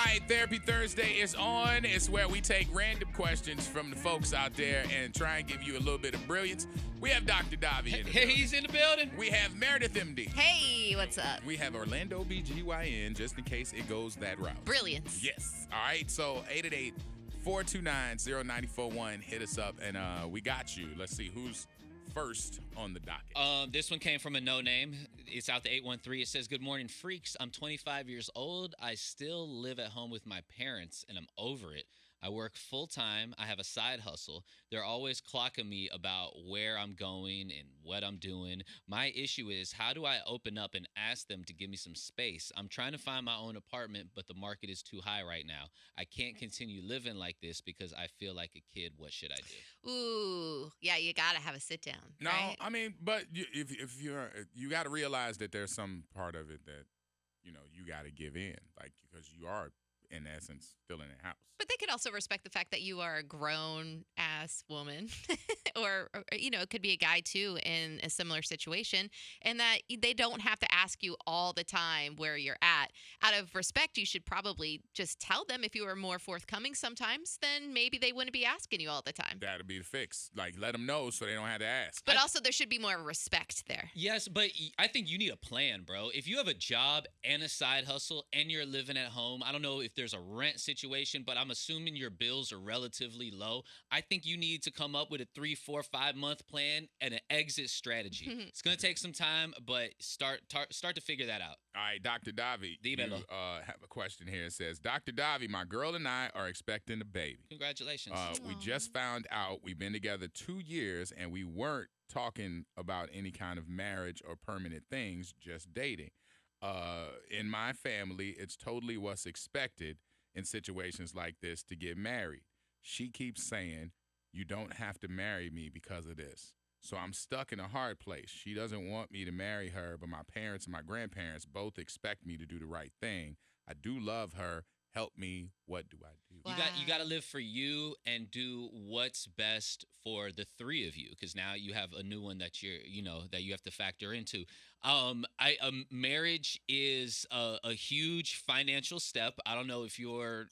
right, Therapy Thursday is on. It's where we take random questions from the folks out there and try and give you a little bit of brilliance. We have Dr. Davey in the building. He's in the building. We have Meredith MD. Hey, what's up? We have Orlando BGYN, just in case it goes that route. Brilliance. Yes. All right, so 888-429-0941. Hit us up, and we got you. Let's see who's first on the docket. This one came from a no name. It's out to 813. It says, "Good morning, freaks. I'm 25 years old. I still live at home with my parents, and I'm over it. I work full time. I have a side hustle. They're always clocking me about where I'm going and what I'm doing. My issue is, how do I open up and ask them to give me some space? I'm trying to find my own apartment, but the market is too high right now. I can't continue living like this because I feel like a kid. What should I do?" Ooh, yeah, you got to have a sit down. No, right? I mean, but if you got to realize that there's some part of it that, you got to give in, like, because you are, in essence, still in the house. But they could also respect the fact that you are a grown-ass woman or, it could be a guy, too, in a similar situation, and that they don't have to ask you all the time where you're at. Out of respect, you should probably just tell them. If you were more forthcoming sometimes, then maybe they wouldn't be asking you all the time. That'll be the fix. Like, let them know so they don't have to ask. But also, there should be more respect there. Yes, but I think you need a plan, bro. If you have a job and a side hustle and you're living at home, I don't know if there's a rent situation, but I'm assuming your bills are relatively low. I think you need to come up with a 3, 4, 5 month plan and an exit strategy. It's going to take some time, but start to figure that out. All right, Dr. Davey, you have a question here. It says, "Dr. Davey, my girl and I are expecting a baby. Congratulations. We just found out we've been together 2 years, and we weren't talking about any kind of marriage or permanent things, just dating. In my family, it's totally what's expected in situations like this to get married. She keeps saying, 'You don't have to marry me because of this.' So I'm stuck in a hard place. She doesn't want me to marry her, but my parents and my grandparents both expect me to do the right thing. I do love her. Help me. What do I do?" Wow. You got to live for you and do what's best for the three of you, because now you have a new one that that you have to factor into. Marriage is a huge financial step. I don't know if you're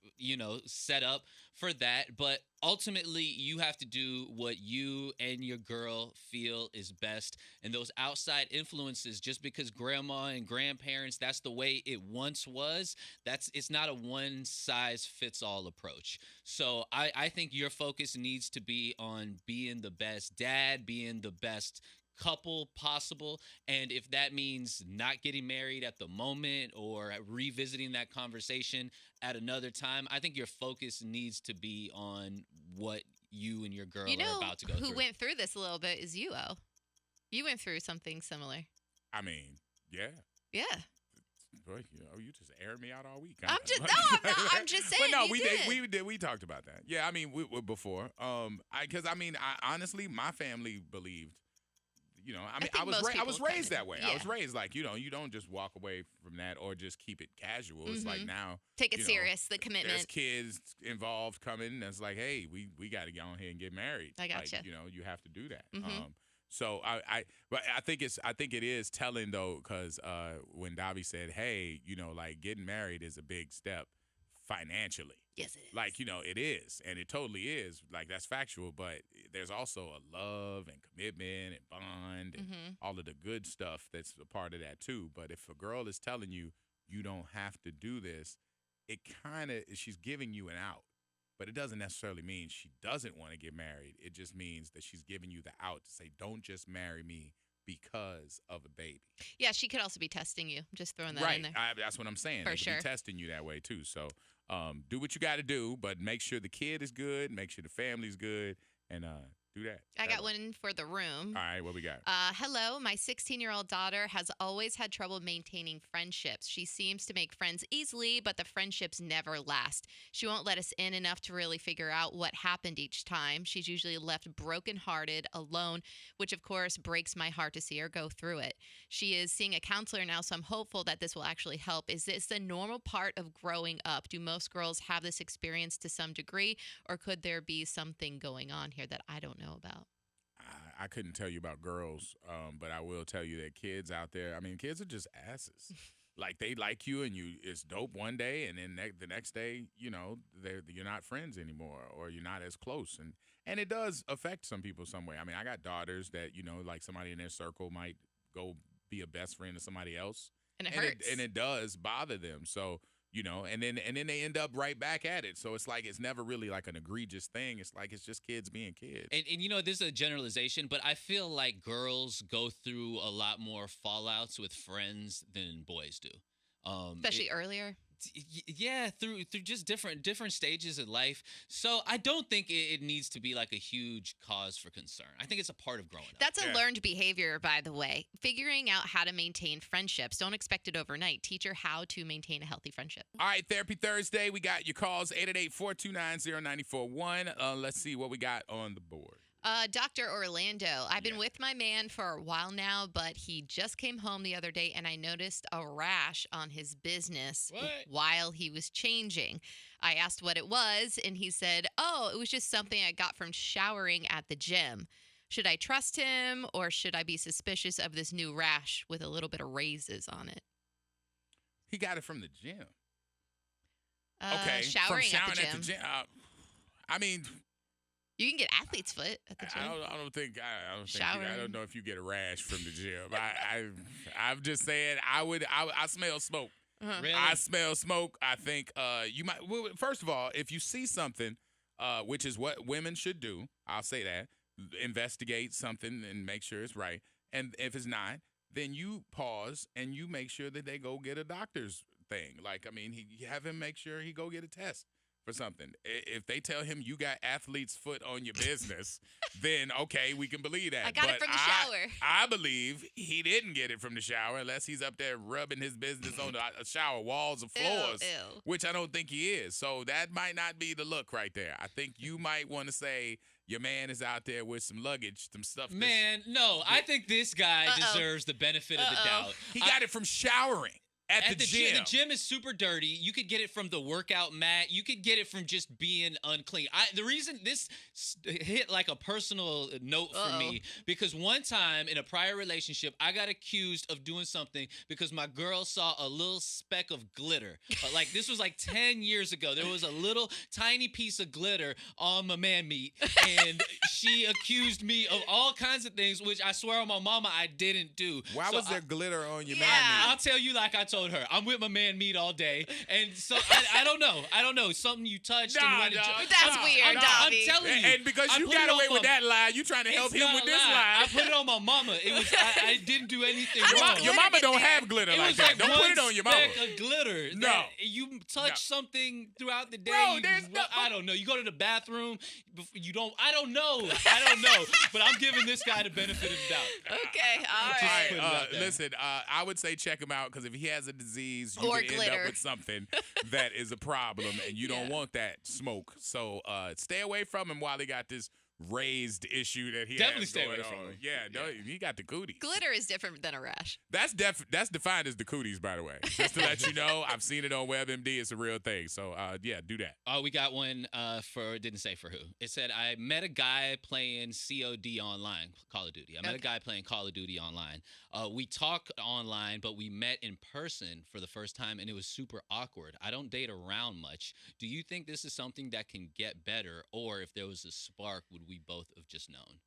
set up for that, but ultimately you have to do what you and your girl feel is best. And those outside influences, just because grandma and grandparents, that's the way it once was, it's not a one size fits all approach. So I think your focus needs to be on being the best dad, being the best couple possible. And if that means not getting married at the moment or revisiting that conversation at another time, I think your focus needs to be on what you and your girl are about to go through. Who went through this a little bit is you, O. You went through something similar. I mean, yeah. Yeah. Boy, you just aired me out all week. I'm just saying. But no, we talked about that. Yeah, I mean, we before. Honestly, my family believed. I was raised that way. Yeah. I was raised like, you don't just walk away from that or just keep it casual. It's like now take it serious, the commitment. There's kids involved coming. That's like, hey, we got to go on here and get married. I gotcha. Like, you have to do that. So but I think it is telling though, because when Davey said, hey, like getting married is a big step financially. Yes, it is. Like, it is, and it totally is. Like, that's factual, but there's also a love and commitment and bond and all of the good stuff that's a part of that too. But if a girl is telling you, you don't have to do this, it kind of, she's giving you an out. But it doesn't necessarily mean she doesn't want to get married. It just means that she's giving you the out to say, don't just marry me because of a baby. Yeah, she could also be testing you. Just throwing that in there. Right. That's what I'm saying. For They could sure. be testing you that way too. So do what you got to do, but make sure the kid is good, make sure the family's good, and do that. I got one for the room. All right, what we got? Hello, my 16-year-old daughter has always had trouble maintaining friendships. She seems to make friends easily, but the friendships never last. She won't let us in enough to really figure out what happened each time. She's usually left brokenhearted, alone, which of course breaks my heart to see her go through it. She is seeing a counselor now, so I'm hopeful that this will actually help. Is this a normal part of growing up? Do most girls have this experience to some degree, or could there be something going on here that I don't know about? I couldn't tell you about girls, but I will tell you that kids out there, kids are just asses. like they like you and it's dope one day, and then the next day, you're not friends anymore, or you're not as close, and it does affect some people some way. I mean, I got daughters that like somebody in their circle might go be a best friend to somebody else, And it hurts. and it does bother them. So and then they end up right back at it. So it's like it's never really like an egregious thing. It's like it's just kids being kids. And this is a generalization, but I feel like girls go through a lot more fallouts with friends than boys do. Especially earlier. Yeah, through just different stages of life. So I don't think it needs to be like a huge cause for concern. I think it's a part of growing up. That's a learned behavior, by the way. Figuring out how to maintain friendships. Don't expect it overnight. Teach her how to maintain a healthy friendship. All right, Therapy Thursday. We got your calls, 888-429-0941. Let's see what we got on the board. Dr. Orlando, I've been with my man for a while now, but he just came home the other day and I noticed a rash on his business while he was changing. I asked what it was, and he said, it was just something I got from showering at the gym. Should I trust him, or should I be suspicious of this new rash with a little bit of raises on it? He got it from the gym. Showering at the gym. I mean, you can get athlete's foot at the gym. I don't know if you get a rash from the gym. I'm just saying I smell smoke. Uh-huh. Really? I smell smoke. I think you might. Well, first of all, if you see something, which is what women should do, I'll say that, investigate something and make sure it's right. And if it's not, then you pause and you make sure that they go get a doctor's thing. Like, I mean, you have him make sure he go get a test for something. If they tell him you got athlete's foot on your business, then okay, we can believe that. I got it from the shower. I believe he didn't get it from the shower unless he's up there rubbing his business on the shower walls or floors, Ew. which I don't think he is. So that might not be the look right there. I think you might want to say your man is out there with some luggage, some stuff. Man, no, I think this guy deserves the benefit of the doubt. He got it from showering. At the gym. The gym is super dirty. You could get it from the workout mat. You could get it from just being unclean. The reason this hit like a personal note for me, because one time in a prior relationship, I got accused of doing something because my girl saw a little speck of glitter. Like this was like 10 years ago. There was a little tiny piece of glitter on my man meat, and she accused me of all kinds of things, which I swear on my mama I didn't do. Why was there glitter on your man meat? I'll tell you like I told her. I'm with my man meat all day, and so I don't know. Something you touched. That's weird, I'm telling you. And because you got away with that lie, you trying to help him with this lie. I put it on my mama. It was I didn't do anything wrong. Your mama don't have glitter like that. Don't put it on your mama. Speck of glitter. No. You touch something throughout the day. Bro, there's no. I don't know. You go to the bathroom. You don't. I don't know. But I'm giving this guy the benefit of the doubt. Okay, all right. Listen, I would say check him out, because if he has a disease, you Or can glitter. end up with something that is a problem, and you don't want that smoke. So stay away from him while he got this raised issue that he Definitely has stay going away from on. him. Yeah, he got the cooties. Glitter is different than a rash. That's defined as the cooties, by the way. Just to let you know, I've seen it on WebMD. It's a real thing. So do that. We got one didn't say for who. It said, I met a guy playing COD online, Call of Duty. I met a guy playing Call of Duty online. We talked online, but we met in person for the first time, and it was super awkward. I don't date around much. Do you think this is something that can get better, or if there was a spark, would we both have just known?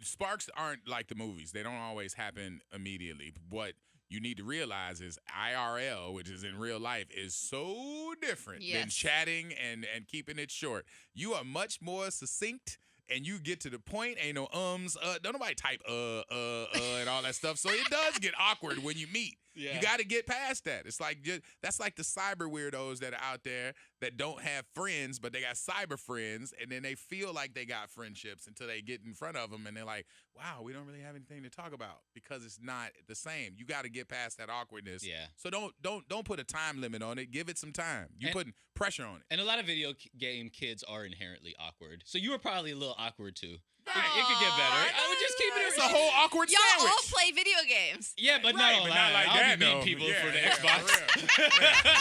Sparks aren't like the movies. They don't always happen immediately. What you need to realize is IRL, which is in real life, is so different than chatting and keeping it short. You are much more succinct, and you get to the point. Ain't no don't nobody type and all that stuff. So it does get awkward when you meet. Yeah. You got to get past that. It's like that's like the cyber weirdos that are out there that don't have friends, but they got cyber friends, and then they feel like they got friendships until they get in front of them, and they're like, "Wow, we don't really have anything to talk about," because it's not the same. You got to get past that awkwardness. Yeah. So don't put a time limit on it. Give it some time. You're putting pressure on it. And a lot of video game kids are inherently awkward. So you were probably a little awkward too. It could get better. I would just keep it. It's a whole awkward Y'all sandwich. all play video games. Yeah, but not online. Not like I'll that, be meeting no. people Yeah, for the yeah, Xbox. for real.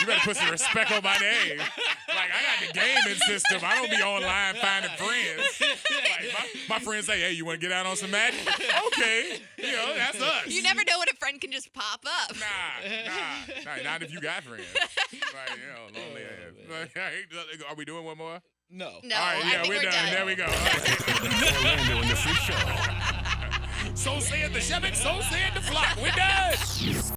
You better put some respect on my name. Like, I got the gaming system. I don't be online finding friends. Like, my friends say, hey, you want to get out on some magic? Okay. That's us. You never know when a friend can just pop up. Nah, not if you got friends. Like, lonely ass. Are we doing one more? No. All right, I think we're done. There we go. Orlando in the Freak Show. So said the shepherd, so said the flock. We're done.